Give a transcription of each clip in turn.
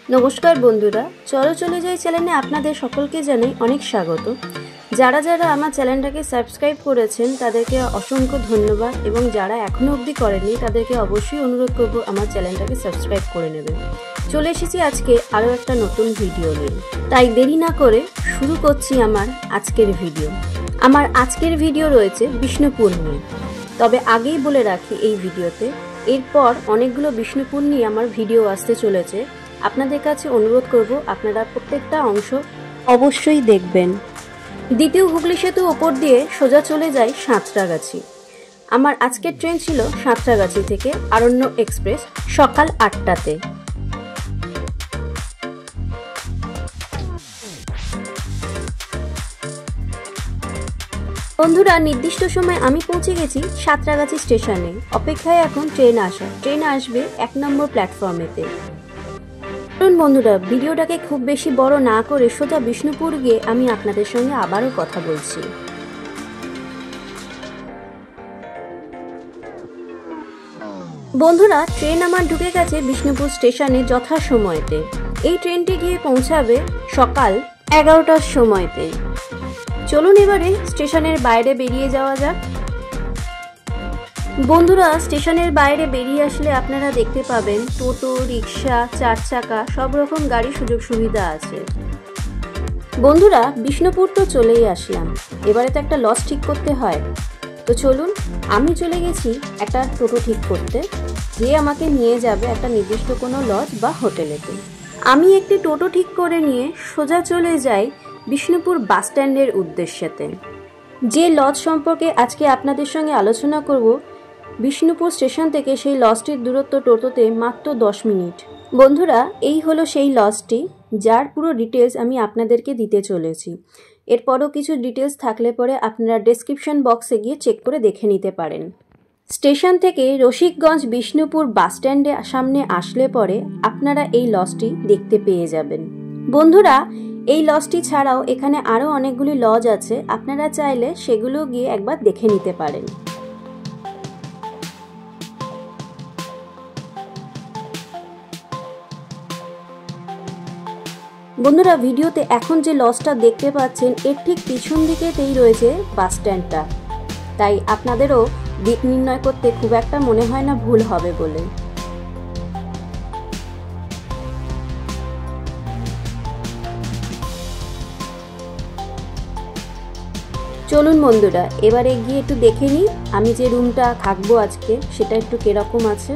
নমস্কার বন্ধুরা, চলো চলে যাই চ্যানেলে আপনাদের সকলকে জানাই অনেক স্বাগত। যারা যারা আমার চ্যানেলটাকে সাবস্ক্রাইব করেছেন তাদেরকে অসংখ্য ধন্যবাদ, এবং যারা এখনও অবধি করেননি তাদেরকে অবশ্যই অনুরোধ করব আমার চ্যানেলটাকে সাবস্ক্রাইব করে নেবেন। চলে এসেছি আজকে আরও একটা নতুন ভিডিও নিয়ে, তাই দেরি না করে শুরু করছি আমার আজকের ভিডিও। আমার আজকের ভিডিও রয়েছে বিষ্ণুপুর নিয়ে। তবে আগেই বলে রাখি এই ভিডিওতে এরপর অনেকগুলো বিষ্ণুপুর নিয়ে আমার ভিডিও আসতে চলেছে। আপনাদের কাছে অনুরোধ করব আপনারা প্রত্যেকটা অংশ অবশ্যই দেখবেন। দ্বিতীয় হুগলি সেতু ওপর দিয়ে সোজা চলে যায় সাঁতরাগাছি। আমার আজকের ট্রেন ছিল সাঁতরাগাছি থেকে আরণ্য এক্সপ্রেস সকাল ৮টাতে। বন্ধুরা, নির্দিষ্ট সময় আমি পৌঁছে গেছি সাঁতরাগাছি স্টেশনে। অপেক্ষায় এখন ট্রেন আসবে ১ নম্বর প্ল্যাটফর্মেতে। বন্ধুরা, ভিডিওটাকে খুব বেশি বড় না করে সোজা বিষ্ণুপুর গিয়ে আমি আপনাদের সঙ্গে আবারও কথা বলছি। বন্ধুরা, ট্রেন আমার ঢুকে গেছে বিষ্ণুপুর স্টেশনে যথাসময়েতে। এই ট্রেনটি গিয়ে পৌঁছাবে সকাল ১১টার সময়তে। চলুন এবারে স্টেশনের বাইরে বেরিয়ে যাওয়া যাক। বন্ধুরা, স্টেশনের বাইরে বেরিয়ে আসলে আপনারা দেখতে পাবেন টোটো, রিক্সা, ৪ চাকা সব রকম গাড়ি সুযোগ সুবিধা আছে। বন্ধুরা, বিষ্ণুপুর তো চলেই আসলাম, এবারে তো একটা লজ ঠিক করতে হয়। তো চলুন, আমি চলে গেছি একটা টোটো ঠিক করতে, যে আমাকে নিয়ে যাবে একটা নির্দিষ্ট কোনো লজ বা হোটেলেতে। আমি একটি টোটো ঠিক করে নিয়ে সোজা চলে যাই বিষ্ণুপুর বাস স্ট্যান্ডের উদ্দেশ্যেতে। যে লজ সম্পর্কে আজকে আপনাদের সঙ্গে আলোচনা করব, বিষ্ণুপুর স্টেশন থেকে সেই লজটির দূরত্ব টোটোতে মাত্র ১০ মিনিট। বন্ধুরা, এই হলো সেই লজটি, যার পুরো ডিটেলস আমি আপনাদেরকে দিতে চলেছি। এরপরও কিছু ডিটেলস থাকলে পরে আপনারা ডেসক্রিপশন বক্সে গিয়ে চেক করে দেখে নিতে পারেন। স্টেশন থেকে রসিকগঞ্জ বিষ্ণুপুর বাস স্ট্যান্ডের সামনে আসলে পরে আপনারা এই লজটি দেখতে পেয়ে যাবেন। বন্ধুরা, এই লজটি ছাড়াও এখানে আরও অনেকগুলি লজ আছে, আপনারা চাইলে সেগুলো গিয়ে একবার দেখে নিতে পারেন। বন্ধুরা, ভিডিওতে এখন যে লজটা দেখতে পাচ্ছেন এর ঠিক পিছন দিকেতেই রয়েছে বাস স্ট্যান্ডটা, তাই আপনাদেরও দিক নির্ণয় করতে খুব একটা মনে হয় না ভুল হবে বলে। চলুন বন্ধুরা, এবারে গিয়ে একটু দেখে নিই আমি যে রুমটা থাকবো আজকে সেটা একটু কিরকম আছে।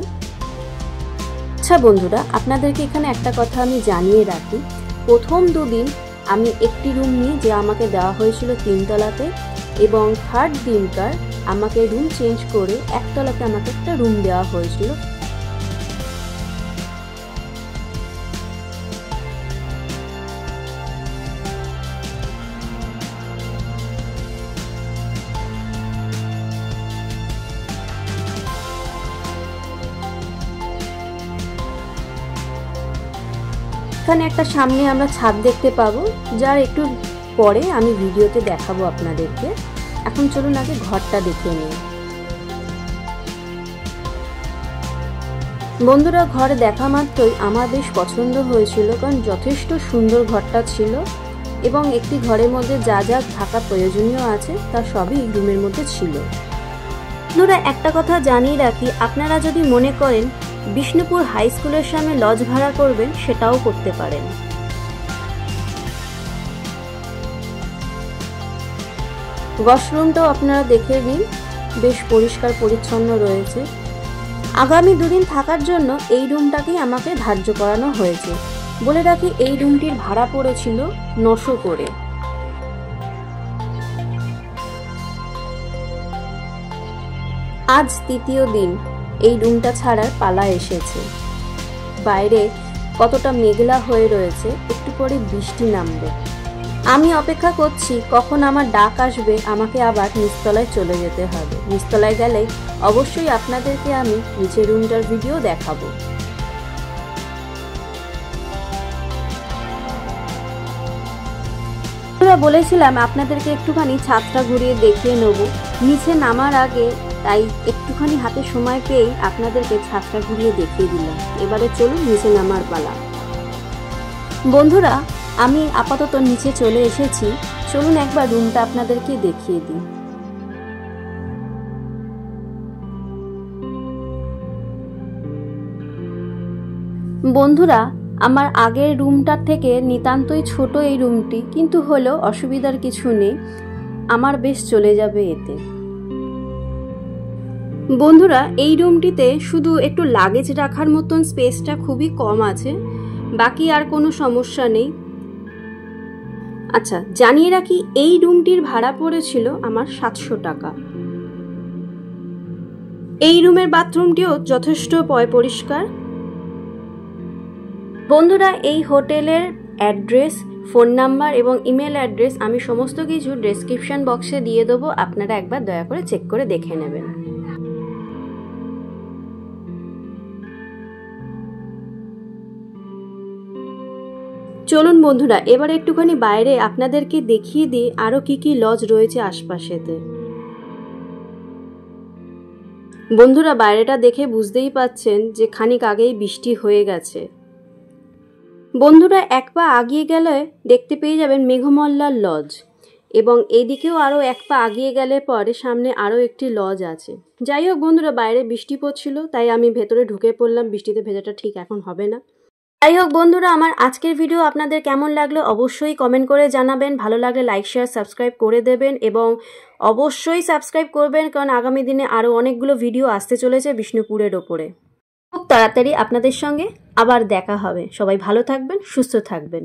আচ্ছা বন্ধুরা, আপনাদেরকে এখানে একটা কথা আমি জানিয়ে রাখি। প্রথম 2 দিন আমি একটি রুম নিই, যে আমাকে দেওয়া হয়েছিল 3 তলাতে, এবং থার্ড দিনকার আমাকে রুম চেঞ্জ করে 1 তলাতে আমাকে একটা রুম দেওয়া হয়েছিল। এখানে একটা সামনে আমরা ছাদ দেখতে পাবো, যার একটু পরে আমি ভিডিওতে দেখাবো আপনাদেরকে। এখন চলুন আগে ঘরটা দেখে নিই। বন্ধুরা, ঘর দেখা মাত্রই আমার বেশ পছন্দ হয়েছিল, কারণ যথেষ্ট সুন্দর ঘরটা ছিল, এবং একটি ঘরের মধ্যে যা যা থাকা প্রয়োজনীয় আছে তা সবই রুমের মধ্যে ছিল। বন্ধুরা, একটা কথা জানিয়ে রাখি, আপনারা যদি মনে করেন বিষ্ণুপুর হাই স্কুলের সামনে লজ ভাড়া করবেন, সেটাও করতে পারেন। ওয়াশরুমটাও আপনারা দেখে নিন, বেশ পরিষ্কার পরিচ্ছন্ন রয়েছে। আগামী 2 দিন থাকার জন্য এই রুমটাকেই আমাকে ধার্য করানো হয়েছে। বলে রাখি, এই রুমটির ভাড়া পড়েছিল 900 করে। আজ 3য় দিন এই রুমটা ছাড়ার পালা এসেছে। বাইরে কতটা মেঘলা হয়ে রয়েছে, একটু পরে বৃষ্টি নামবে। আমি অপেক্ষা করছি কখন আমার ডাক আসবে, আমাকে আবার নিচতলায় চলে যেতে হবে। নিচতলায় গেলেই অবশ্যই আপনাদেরকে আমি নিচের রুমটার ভিডিও দেখাবো। বলেছিলাম আপনাদেরকে একটুখানি ছাদটা ঘুরিয়ে দেখিয়ে নেব নিচে নামার আগে, তাই একটুখানি হাতে সময় পেয়েই আপনাদেরকে ছাদটা ঘুরিয়ে দেখিয়ে দিলাম। এবারে চলুন নিচে নামার পালা। বন্ধুরা, আমি আপাতত নিচে চলে এসেছি। চলুন একবার রুমটা আপনাদেরকে দেখিয়ে দিই। বন্ধুরা, আমার আগের রুমটার থেকে নিতান্তই ছোট এই রুমটি, কিন্তু হলেও অসুবিধার কিছু নেই, আমার বেশ চলে যাবে এতে। বন্ধুরা, এই রুমটিতে শুধু একটু লাগেজ রাখার মতন স্পেসটা খুবই কম আছে, বাকি আর কোনো সমস্যা নেই। আচ্ছা, জানিয়ে রাখি এই রুমটির ভাড়া পড়েছিল আমার 700 টাকা। এই রুমের বাথরুমটিও যথেষ্ট পরিষ্কার। বন্ধুরা, এই হোটেলের অ্যাড্রেস, ফোন নাম্বার এবং ইমেল অ্যাড্রেস আমি সমস্ত কিছু ডেসক্রিপশন বক্সে দিয়ে দেবো, আপনারা একবার দয়া করে চেক করে দেখে নেবেন। চলুন বন্ধুরা, এবার একটুখানি বাইরে আপনাদেরকে দেখিয়ে দিই আরও কি কি লজ রয়েছে আশপাশেতে। বন্ধুরা, বাইরেটা দেখে বুঝতেই পাচ্ছেন যে খানিক আগেই বৃষ্টি হয়ে গেছে। বন্ধুরা, এক পা আগিয়ে গেলে দেখতে পেয়ে যাবেন মেঘমল্লার লজ, এবং এদিকেও আরও এক পা আগিয়ে গেলে পরে সামনে আরও একটি লজ আছে। যাই হোক বন্ধুরা, বাইরে বৃষ্টি পড়ছিল তাই আমি ভেতরে ঢুকে পড়লাম, বৃষ্টিতে ভেজাটা ঠিক এখন হবে না। যাই হোক বন্ধুরা, আমার আজকের ভিডিও আপনাদের কেমন লাগলো অবশ্যই কমেন্ট করে জানাবেন। ভালো লাগলে লাইক শেয়ার সাবস্ক্রাইব করে দেবেন, এবং অবশ্যই সাবস্ক্রাইব করবেন, কারণ আগামী দিনে আরও অনেকগুলো ভিডিও আসতে চলেছে বিষ্ণুপুরের ওপরে। খুব তাড়াতাড়ি আপনাদের সঙ্গে আবার দেখা হবে। সবাই ভালো থাকবেন, সুস্থ থাকবেন।